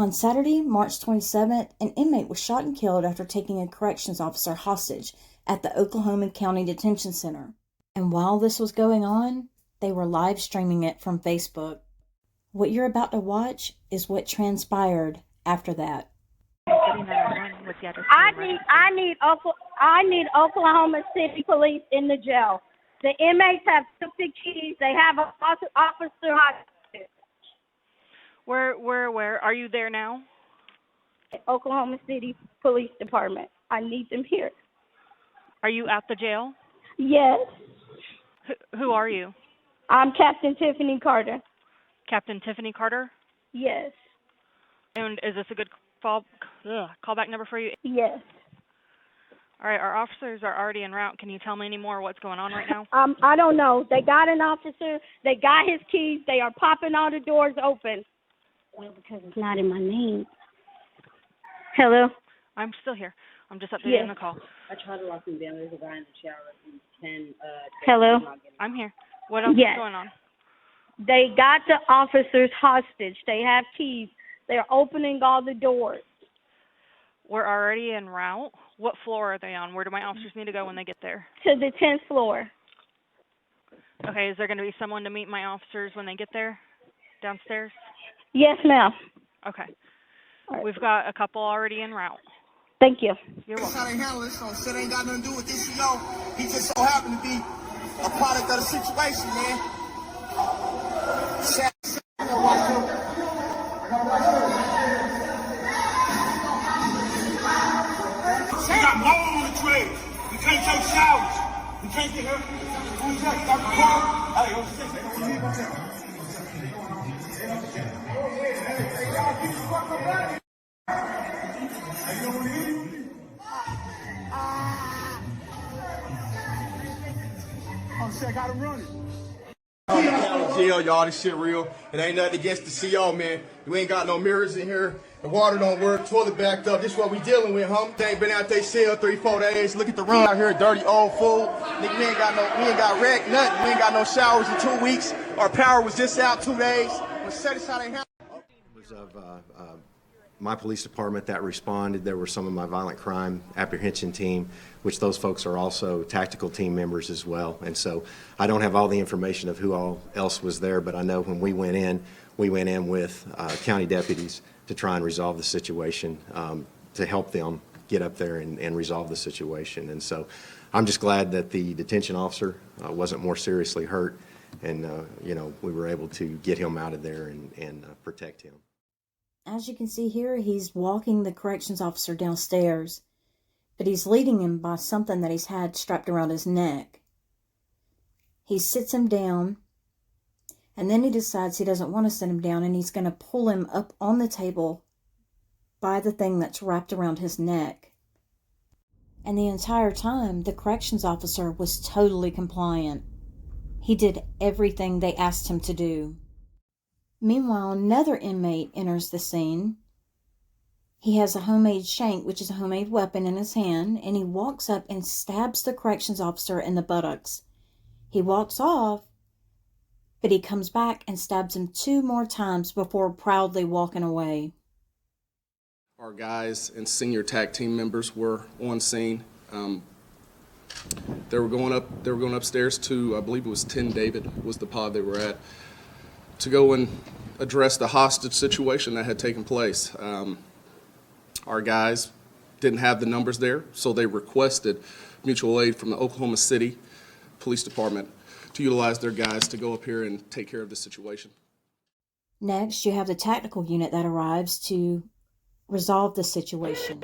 On Saturday, March 27th, an inmate was shot and killed after taking a corrections officer hostage at the Oklahoma County Detention Center. And while this was going on, they were live streaming it from Facebook. What you're about to watch is what transpired after that. I need Oklahoma City Police in the jail. The inmates have took the keys. They have an officer hostage. Where are you there now? Oklahoma City Police Department. I need them here. Are you at the jail? Yes. Who are you? I'm Captain Tiffany Carter. Captain Tiffany Carter? Yes. And is this a good callback number for you? Yes. All right, our officers are already en route. Can you tell me any more what's going on right now? I don't know. They got an officer. They got his keys. They are popping all the doors open. Well, because it's not in my name. Hello? I'm still here. I'm just updating the call. I tried to lock him down. There's a guy in the shower. Hello? I'm here. What else is going on? They got the officers hostage. They have keys. They're opening all the doors. We're already en route. What floor are they on? Where do my officers need to go when they get there? To the 10th floor. Okay, is there going to be someone to meet my officers when they get there? Downstairs? Yes, ma'am. Okay. Right. We've got a couple already en route. Thank you. You're welcome. That's how they handle this, so shit ain't got nothing to do with this CO. He just so happened to be a product of the situation, man. We got mold on the tray. We can't take showers. We can't get her. Who's that? Got the car? Hey, what's this? Oh shit, I got him running. Jail, y'all, this shit real. It ain't nothing against the CO, man. We ain't got no mirrors in here. The water don't work, toilet backed up. This what we dealing with, homie. They ain't been out they cell 3-4 days. Look at the room out here, dirty old fool. Nigga, we ain't got wreck, nothing. We ain't got no showers in 2 weeks. Our power was just out 2 days. Let's set this how they handle. It was of my police department that responded. There were some of my violent crime apprehension team, which those folks are also tactical team members as well. And so I don't have all the information of who all else was there, but I know when we went in with county deputies to try and resolve the situation, to help them get up there and resolve the situation. And so I'm just glad that the detention officer wasn't more seriously hurt, and we were able to get him out of there and protect him. As you can see here, he's walking the corrections officer downstairs, but he's leading him by something that he's had strapped around his neck. He sits him down, and then he decides he doesn't want to sit him down, and he's going to pull him up on the table by the thing that's wrapped around his neck. And the entire time, the corrections officer was totally compliant. He did everything they asked him to do. Meanwhile, another inmate enters the scene. He has a homemade shank, which is a homemade weapon, in his hand, and he walks up and stabs the corrections officer in the buttocks. He walks off, but he comes back and stabs him 2 more times before proudly walking away. Our guys and senior TAC team members were on scene. They were going upstairs to, I believe it was 10 David was the pod they were at, to go and address the hostage situation that had taken place. Our guys didn't have the numbers there, so they requested mutual aid from the Oklahoma City Police Department to utilize their guys to go up here and take care of the situation. Next, you have the tactical unit that arrives to resolve the situation.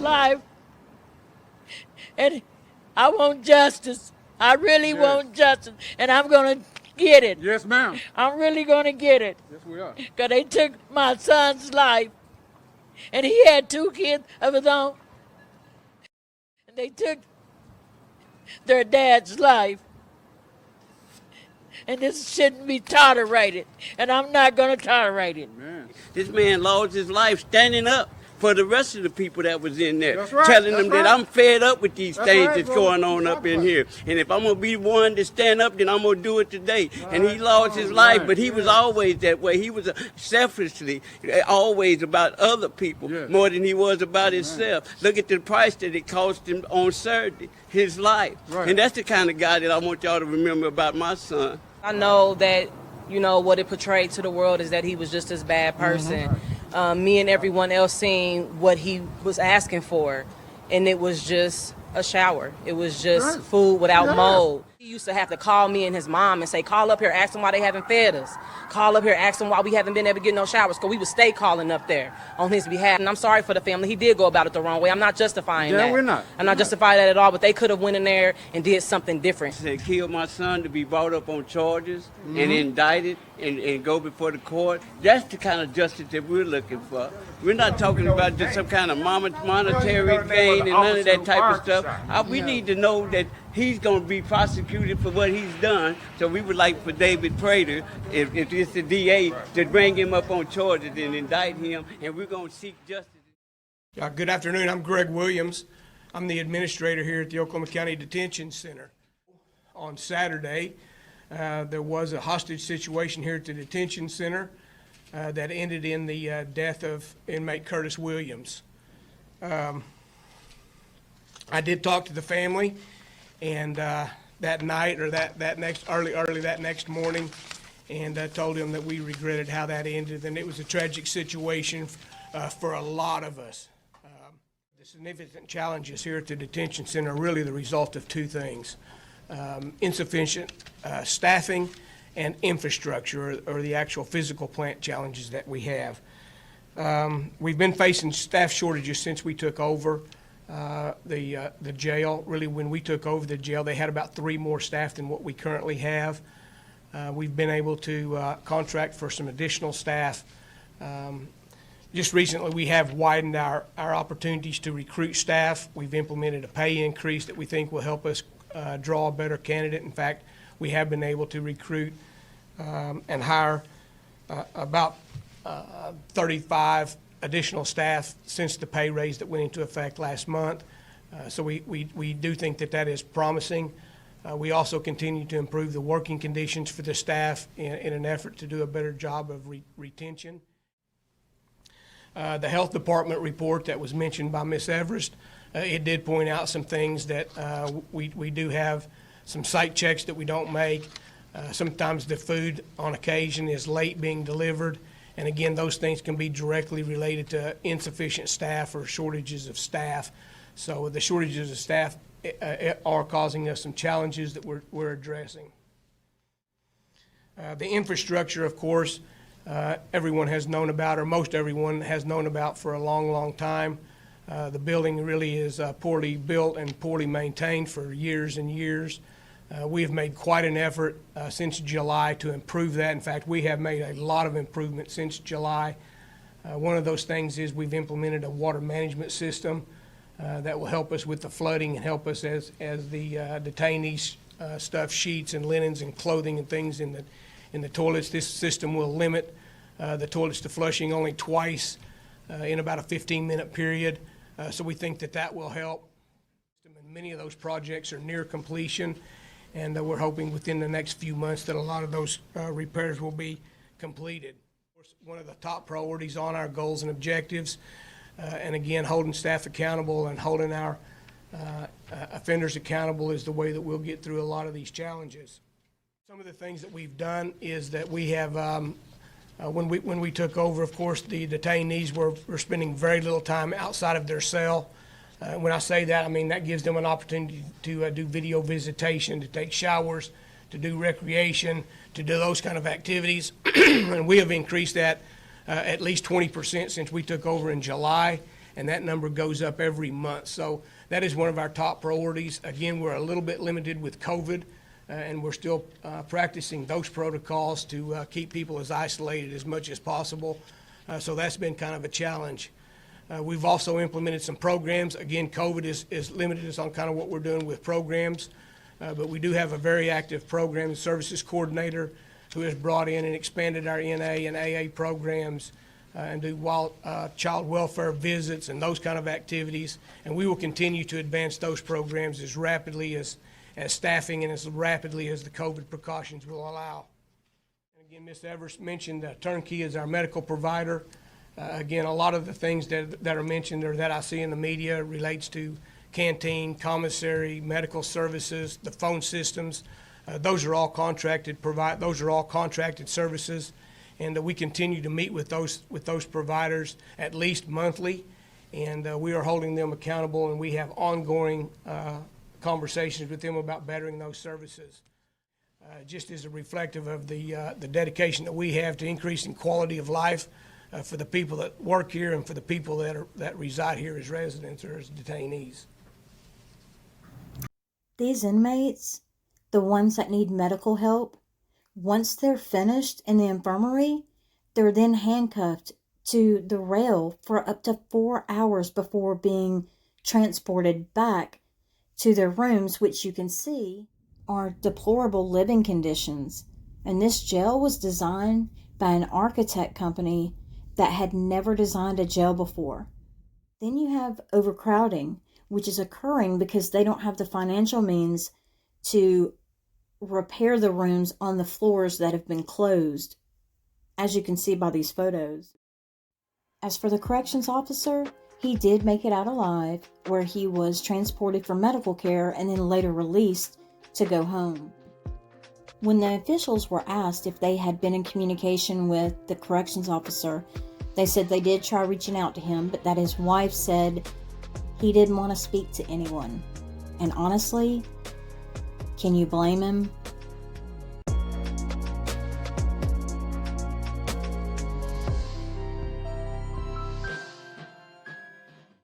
Life, and I want justice. I really want justice, and I'm gonna get it. Yes, ma'am. I'm really gonna get it. Yes, we are. Cause they took my son's life, and he had 2 kids of his own. And they took their dad's life. And this shouldn't be tolerated. And I'm not going to tolerate it. This man lost his life standing up for the rest of the people that was in there, That's right, telling that's them right. that I'm fed up with these That's things right, that's brother. going on up in here. And if I'm going to be one to stand up, then I'm going to do it today. And he lost his life, but he was always that way. He was selfishly always about other people more than he was about himself. Look at the price that it cost him on Saturday, his life. Right. And that's the kind of guy that I want y'all to remember about my son. I know that, you know, what it portrayed to the world is that he was just this bad person. Me and everyone else seen what he was asking for, and it was just a shower. It was just food without mold. He used to have to call me and his mom and say, call up here, ask them why they haven't fed us. Call up here, ask them why we haven't been able to get no showers, because we would stay calling up there on his behalf. And I'm sorry for the family. He did go about it the wrong way. I'm not justifying that. we're not. I'm not justifying that at all, but they could have went in there and did something different. They killed my son to be brought up on charges and indicted and go before the court. That's the kind of justice that we're looking for. We're not talking about just some kind of monetary gain and none of that type of stuff. We need to know that he's going to be prosecuted for what he's done. So we would like for David Prater, if it's the DA, to bring him up on charges and indict him, and we're going to seek justice. Good afternoon. I'm Greg Williams. I'm the administrator here at the Oklahoma County Detention Center. On Saturday, there was a hostage situation here at the detention center that ended in the death of inmate Curtis Williams. I did talk to the family, and that night or that next early that next morning, and told them that we regretted how that ended, and it was a tragic situation for a lot of us. The significant challenges here at the detention center are really the result of two things: insufficient staffing and infrastructure, or the actual physical plant challenges that we have. We've been facing staff shortages since we took over the jail. Really, when we took over the jail, they had about 3 more staff than what we currently have. We've been able to contract for some additional staff. Just recently, we have widened our opportunities to recruit staff. We've implemented a pay increase that we think will help us draw a better candidate. In fact, we have been able to recruit and hire about 35 additional staff since the pay raise that went into effect last month. So we do think that is promising. We also continue to improve the working conditions for the staff in an effort to do a better job of retention. The health department report that was mentioned by Ms. Everest, it did point out some things that we do have some site checks that we don't make. Sometimes the food on occasion is late being delivered. And again, those things can be directly related to insufficient staff or shortages of staff. So the shortages of staff are causing us some challenges that we're addressing. The infrastructure, of course, everyone has known about, or most everyone has known about for a long, long time. The building really is poorly built and poorly maintained for years and years. We have made quite an effort since July to improve that. In fact, we have made a lot of improvement since July. One of those things is we've implemented a water management system that will help us with the flooding and help us as the detainees stuff sheets and linens and clothing and things in the toilets. This system will limit the toilets to flushing only twice in about a 15-minute period. So we think that will help. Many of those projects are near completion, and we're hoping within the next few months that a lot of those repairs will be completed. Of course, one of the top priorities on our goals and objectives, and again, holding staff accountable and holding our offenders accountable is the way that we'll get through a lot of these challenges. Some of the things that we've done is that we have, when we took over, of course, the detainees were spending very little time outside of their cell. When I say that, I mean that gives them an opportunity to do video visitation, to take showers, to do recreation, to do those kind of activities. And we have increased that at least 20% since we took over in July, and that number goes up every month. So that is one of our top priorities. Again, we're a little bit limited with COVID, and we're still practicing those protocols to keep people as isolated as much as possible. So that's been kind of a challenge. We've also implemented some programs. Again, COVID is limited us on kind of what we're doing with programs. But we do have a very active program services coordinator who has brought in and expanded our NA and AA programs and do child welfare visits and those kind of activities. And we will continue to advance those programs as rapidly as staffing and as rapidly as the COVID precautions will allow. And again, Ms. Evers mentioned Turnkey is our medical provider. Again, a lot of the things that are mentioned or that I see in the media relates to canteen, commissary, medical services, the phone systems. Those are all contracted services, and we continue to meet with those providers at least monthly, and we are holding them accountable, and we have ongoing conversations with them about bettering those services. Just as a reflective of the dedication that we have to increasing quality of life for the people that work here and for the people that reside here as residents or as detainees. These inmates, the ones that need medical help, once they're finished in the infirmary, they're then handcuffed to the rail for up to 4 hours before being transported back to their rooms, which you can see are deplorable living conditions. And this jail was designed by an architect company that had never designed a jail before. Then you have overcrowding, which is occurring because they don't have the financial means to repair the rooms on the floors that have been closed, as you can see by these photos. As for the corrections officer, he did make it out alive, where he was transported for medical care and then later released to go home. When the officials were asked if they had been in communication with the corrections officer, they said they did try reaching out to him, but that his wife said he didn't want to speak to anyone. And honestly, can you blame him?